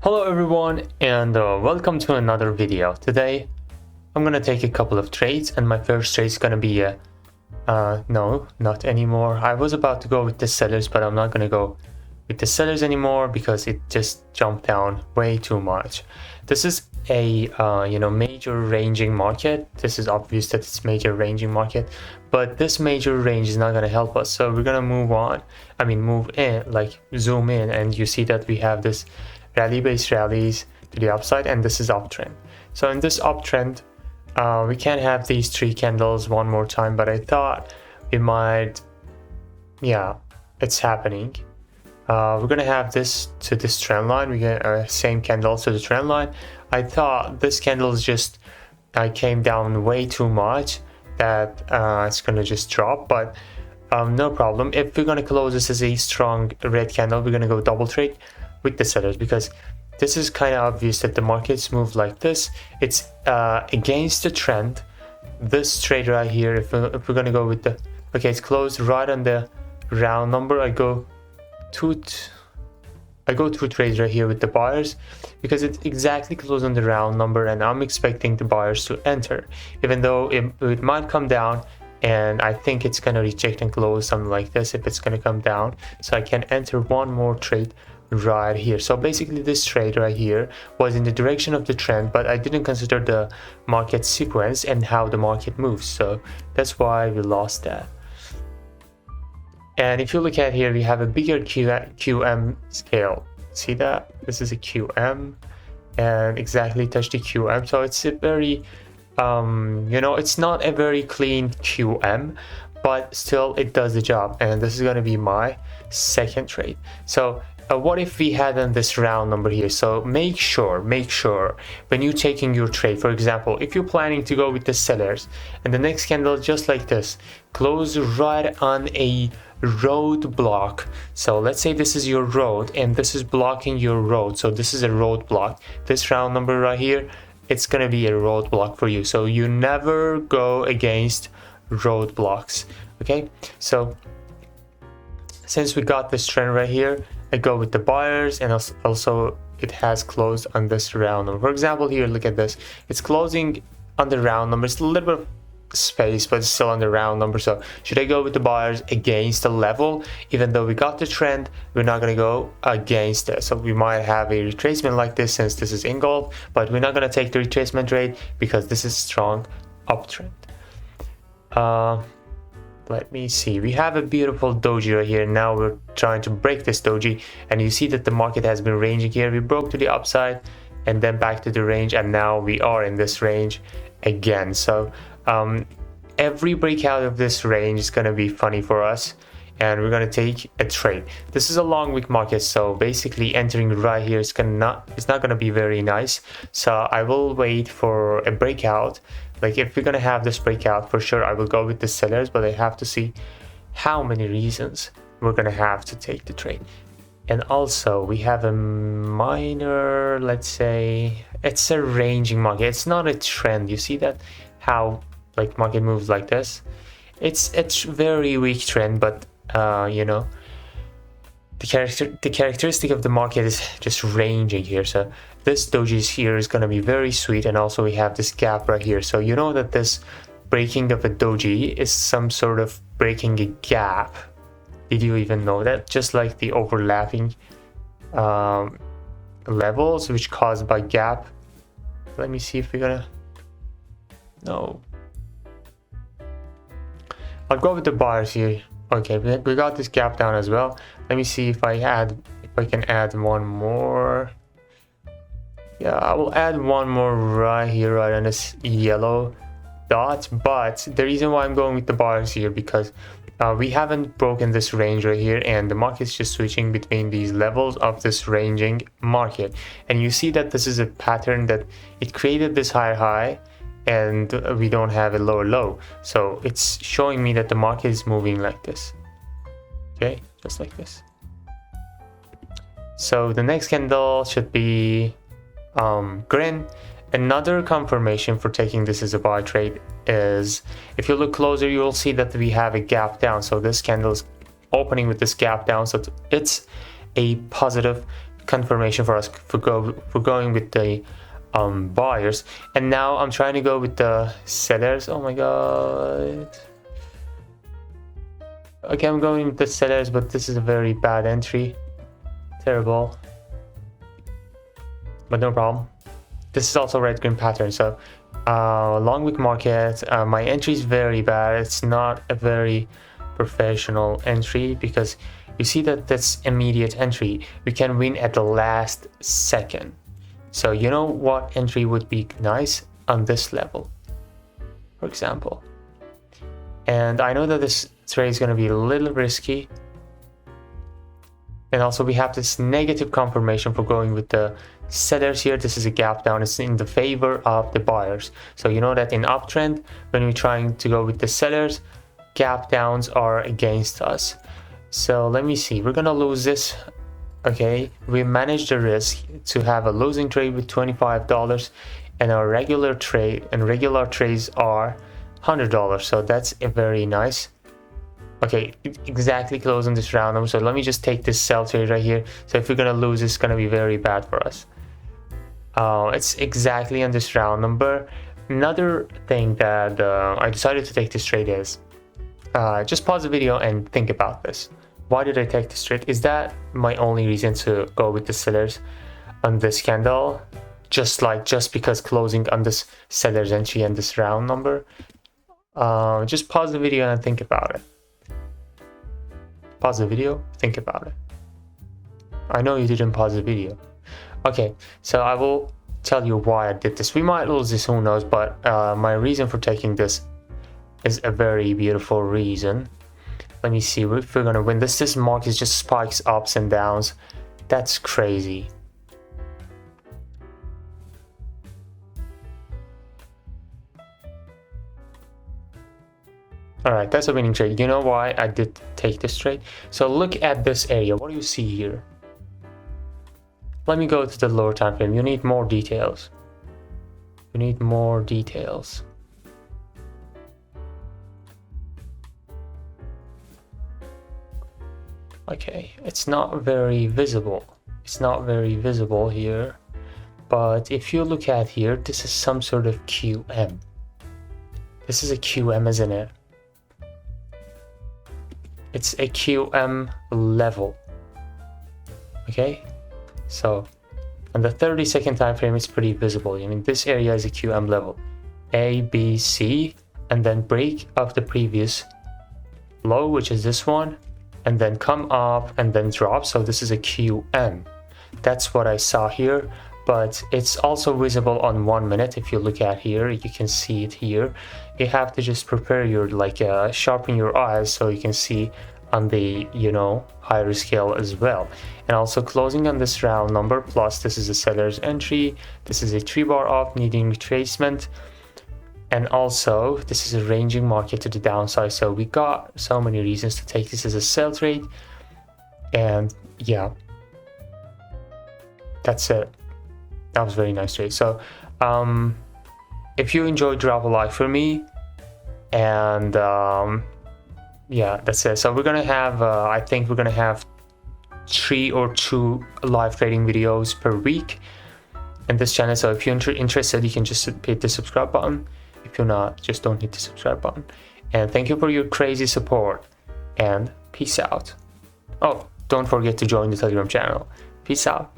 Hello everyone, and welcome to another video. Today I'm gonna take a couple of trades, and my first trade is gonna be no, not anymore. I was about to go with the sellers, but I'm not gonna go with the sellers anymore because it just jumped down way too much. This is a major ranging market. This is obvious that it's major ranging market, but this major range is not gonna help us. So we're gonna move in, like zoom in, and you see that we have this rally-based rallies to the upside, and this is uptrend. So in this uptrend, we can have these three candles one more time, but I thought we might, yeah, it's happening. We're gonna have this to this trend line. We get same candle to the trend line. I thought this candle is just came down way too much that it's gonna just drop, but no problem. If we're gonna close this as a strong red candle, we're gonna go double trade with the sellers, because this is kind of obvious that the markets move like this. It's against the trend. This trade right here, if we're gonna go with the, okay, it's closed right on the round number. I go two trades right here with the buyers because it's exactly closed on the round number, and I'm expecting the buyers to enter, even though it might come down, and I think it's gonna reject and close something like this if it's gonna come down. So I can enter one more trade right here. So basically this trade right here was in the direction of the trend, but I didn't consider the market sequence and how the market moves, so that's why we lost that. And if you look at here, we have a bigger QM scale. See that? This is a QM and exactly touch the QM. So it's a very it's not a very clean QM, but still it does the job. And this is going to be my second trade. So what if we had on this round number here? So make sure when you're taking your trade, for example, if you're planning to go with the sellers and the next candle just like this close right on a roadblock. So let's say this is your road and this is blocking your road, so this is a roadblock. This round number right here, it's gonna be a roadblock for you, so you never go against roadblocks. Okay, so since we got this trend right here, I go with the buyers, and also it has closed on this round number. For example, here, look at this. It's closing on the round number. It's a little bit of space, but it's still on the round number. So should I go with the buyers against the level? Even though we got the trend, we're not going to go against it. So we might have a retracement like this since this is engulfed, but we're not going to take the retracement trade because this is strong uptrend. Let me see, we have a beautiful doji right here. Now we're trying to break this doji, and you see that the market has been ranging here. We broke to the upside and then back to the range, and now we are in this range again. So every breakout of this range is going to be funny for us, and we're going to take a trade. This is a long wick market, so basically entering right here is not going to be very nice. So I will wait for a breakout. Like if we're gonna have this breakout, for sure I will go with the sellers, but I have to see how many reasons we're gonna have to take the trade. And also we have a minor, let's say it's a ranging market, it's not a trend. You see that how like market moves like this? It's very weak trend, but the characteristic of the market is just ranging here. So this doji here is going to be very sweet, and also we have this gap right here. So you know that this breaking of a doji is some sort of breaking a gap. Did you even know that? Just like the overlapping levels which caused by gap. Let me see if we're gonna, no, I'll go with the buyers here. Okay, we got this gap down as well. Let me see if I can add one more. Yeah, I will add one more right here, right on this yellow dot. But the reason why I'm going with the bars here, because we haven't broken this range right here, and the market's just switching between these levels of this ranging market. And you see that this is a pattern that it created this higher high, and we don't have a lower low. So it's showing me that the market is moving like this. Okay, just like this. So the next candle should be green. Another confirmation for taking this as a buy trade is, if you look closer, you will see that we have a gap down. So this candle is opening with this gap down, so it's a positive confirmation for us for going with the buyers, and now I'm trying to go with the sellers. Oh my god. Okay, I'm going with the sellers, but this is a very bad entry. Terrible. But no problem. This is also red green pattern, so long wick market. My entry is very bad. It's not a very professional entry because you see that that's immediate entry. We can win at the last second. So you know what entry would be nice on this level, for example. And I know that this trade is going to be a little risky. And also we have this negative confirmation for going with the sellers here. This is a gap down. It's in the favor of the buyers. So you know that in uptrend, when we're trying to go with the sellers, gap downs are against us. So let me see. We're going to lose this. Okay, we managed the risk to have a losing trade with $25, and our regular trades are $100. So that's a very nice. Okay, exactly closing this round number. So let me just take this sell trade right here. So if we're gonna lose, it's gonna be very bad for us. It's exactly on this round number. Another thing that I decided to take this trade is just pause the video and think about this. Why did I take this trade? Is that my only reason to go with the sellers on this candle? Just because closing on this seller's entry and this round number? Just pause the video and think about it. Pause the video, think about it. I know you didn't pause the video. Okay, so I will tell you why I did this. We might lose this, who knows, but my reason for taking this is a very beautiful reason. Let me see if we're gonna win this. This market just spikes ups and downs. That's crazy. All right, that's a winning trade. You know why I did take this trade? So look at this area. What do you see here? Let me go to the lower time frame. You need more details. You need more details. Okay, it's not very visible. It's not very visible here. But if you look at here, this is some sort of QM. This is a QM, isn't it? It's a QM level. Okay, so on the 30-second time frame, it's pretty visible. I mean, this area is a QM level, A, B, C, and then break of the previous low, which is this one, and then come up and then drop. So this is a QM. That's what I saw here, but it's also visible on 1 minute. If you look at here, you can see it here. You have to just prepare your sharpen your eyes so you can see on the higher scale as well. And also closing on this round number, plus this is a seller's entry, this is a 3-bar off needing retracement, and also this is a ranging market to the downside. So we got so many reasons to take this as a sell trade. And yeah, that's it. That was a very nice trade. So if you enjoyed, drop a like for me. And yeah, that's it. So we're gonna have I think we're gonna have 3 or 2 live trading videos per week in this channel. So if you're interested, you can just hit the subscribe button. If you're not, just don't hit the subscribe button. And thank you for your crazy support, and peace out. Oh, don't forget to join the Telegram channel. Peace out.